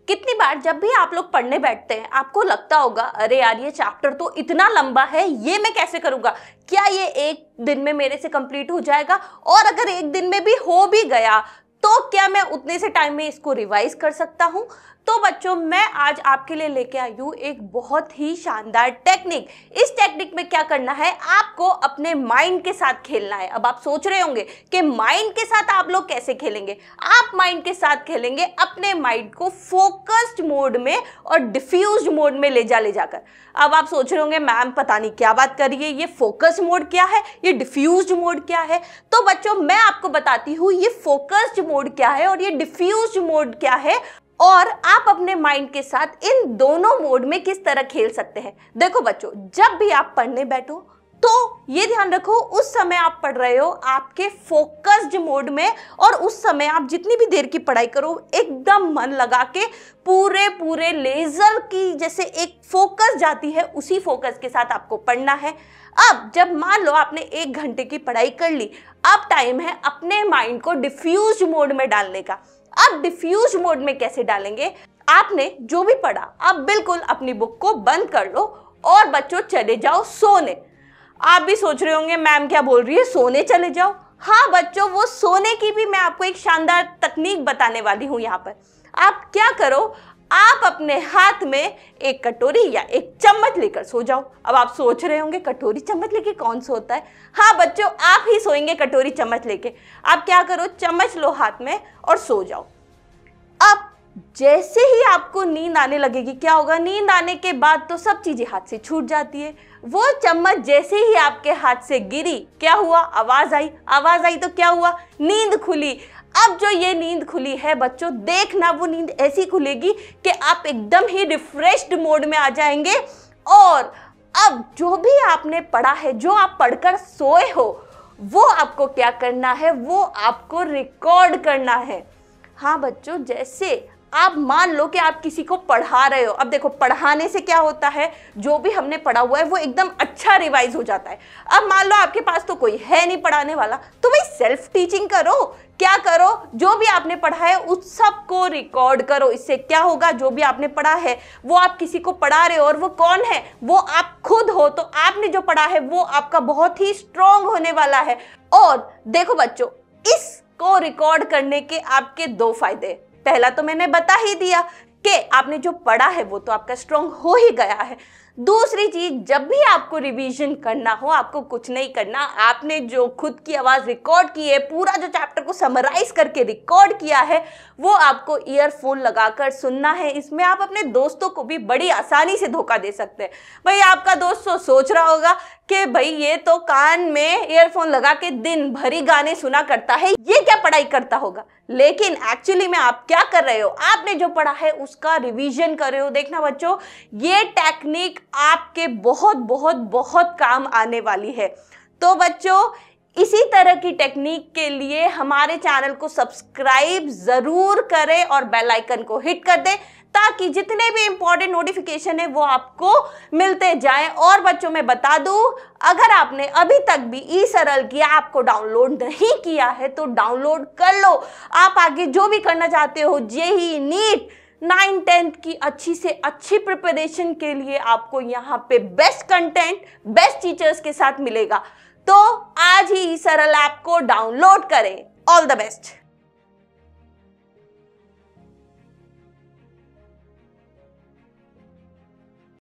कितनी बार जब भी आप लोग पढ़ने बैठते हैं आपको लगता होगा अरे यार ये चैप्टर तो इतना लंबा है, ये मैं कैसे करूँगा, क्या ये एक दिन में मेरे से कंप्लीट हो जाएगा, और अगर एक दिन में भी हो भी गया तो क्या मैं उतने से टाइम में इसको रिवाइज कर सकता हूँ। तो बच्चों मैं आज आपके लिए लेके आई हूँ एक बहुत ही शानदार टेक्निक। इस टेक्निक में क्या करना है, आपको अपने माइंड के साथ खेलना है। अब आप सोच रहे होंगे कि माइंड के साथ आप लोग कैसे खेलेंगे। आप माइंड के साथ खेलेंगे अपने माइंड को फोकस्ड मोड में और डिफ्यूज्ड मोड में ले जाकर। अब आप सोच रहे होंगे मैम पता नहीं क्या बात कर रही है, ये फोकस मोड क्या है, ये डिफ्यूज्ड मोड क्या है। तो बच्चों मैं आपको बताती हूँ ये फोकस्ड मोड क्या है और ये डिफ्यूज्ड मोड क्या है, और आप अपने माइंड के साथ इन दोनों मोड में किस तरह खेल सकते हैं। देखो बच्चों, जब भी आप पढ़ने बैठो तो ये ध्यान रखो उस समय आप पढ़ रहे हो आपके फोकस्ड मोड में, और उस समय आप जितनी भी देर की पढ़ाई करो एकदम मन लगा के पूरे लेजर की जैसे एक फोकस जाती है उसी फोकस के साथ आपको पढ़ना है। अब जब मान लो आपने 1 घंटे की पढ़ाई कर ली, अब टाइम है अपने माइंड को डिफ्यूज मोड में डालने का। अब डिफ्यूज मोड में कैसे डालेंगे, आपने जो भी पढ़ा आप बिल्कुल अपनी बुक को बंद कर लो और बच्चों चले जाओ सोने। आप भी सोच रहे होंगे मैम क्या बोल रही है, सोने चले जाओ। हाँ बच्चों, वो सोने की भी मैं आपको एक शानदार तकनीक बताने वाली हूँ। यहाँ पर आप क्या करो, आप अपने हाथ में एक कटोरी या एक चम्मच लेकर सो जाओ। अब आप सोच रहे होंगे कटोरी चम्मच लेके कौन सोता है। हाँ बच्चों, आप ही सोएंगे कटोरी चम्मच लेके। आप क्या करो, चम्मच लो हाथ में और सो जाओ। अब जैसे ही आपको नींद आने लगेगी, क्या होगा, नींद आने के बाद तो सब चीजें हाथ से छूट जाती है। वो चम्मच जैसे ही आपके हाथ से गिरी, क्या हुआ, आवाज आई। आवाज आई तो क्या हुआ, नींद खुली। अब जो ये नींद खुली है बच्चों, देखना वो नींद ऐसी खुलेगी कि आप एकदम ही रिफ्रेश्ड मोड में आ जाएंगे। और अब जो भी आपने पढ़ा है, जो आप पढ़कर सोए हो, वो आपको क्या करना है, वो आपको रिकॉर्ड करना है। हाँ बच्चों, जैसे आप मान लो कि आप किसी को पढ़ा रहे हो। अब देखो पढ़ाने से क्या होता है, जो भी हमने पढ़ा हुआ है वो एकदम अच्छा रिवाइज हो जाता है। अब मान लो आपके पास तो कोई है नहीं पढ़ाने वाला, तो भाई सेल्फ टीचिंग करो। क्या करो, जो भी आपने पढ़ा है उस सब को रिकॉर्ड करो। इससे क्या होगा, जो भी आपने पढ़ा है वो आप किसी को पढ़ा रहे हो, और वो कौन है, वो आप खुद हो। तो आपने जो पढ़ा है वो आपका बहुत ही स्ट्रांग होने वाला है। और देखो बच्चों, इसको रिकॉर्ड करने के आपके 2 फायदे। पहला तो मैंने बता ही दिया कि आपने जो पढ़ा है वो तो आपका स्ट्रांग हो ही गया है। दूसरी चीज, जब भी आपको रिवीजन करना हो, आपको कुछ नहीं करना, आपने जो खुद की आवाज रिकॉर्ड की है, पूरा जो चैप्टर को समराइज करके रिकॉर्ड किया है, वो आपको ईयरफोन लगाकर सुनना है। इसमें आप अपने दोस्तों को भी बड़ी आसानी से धोखा दे सकते हैं। भाई आपका दोस्त तो सोच रहा होगा कि भाई ये तो कान में ईयरफोन लगा के दिन भरी गाने सुना करता है, ये क्या पढ़ाई करता होगा। लेकिन एक्चुअली में आप क्या कर रहे हो, आपने जो पढ़ा है उसका रिवीजन कर रहे हो। देखना बच्चों, ये टेक्निक आपके बहुत काम आने वाली है। तो बच्चों, इसी तरह की टेक्निक के लिए हमारे चैनल को सब्सक्राइब जरूर करें और बेल आइकन को हिट कर दें, ताकि जितने भी इंपॉर्टेंट नोटिफिकेशन है वो आपको मिलते जाएं। और बच्चों मैं बता दूं, अगर आपने अभी तक भी ई सरल की ऐप को डाउनलोड नहीं किया है तो डाउनलोड कर लो। आप आगे जो भी करना चाहते हो, जेईई, नीट, 9-10 की अच्छी से अच्छी प्रिपरेशन के लिए आपको यहाँ पे बेस्ट कंटेंट, बेस्ट टीचर्स के साथ मिलेगा। तो आज ही ई सरल ऐप को डाउनलोड करें। All the best.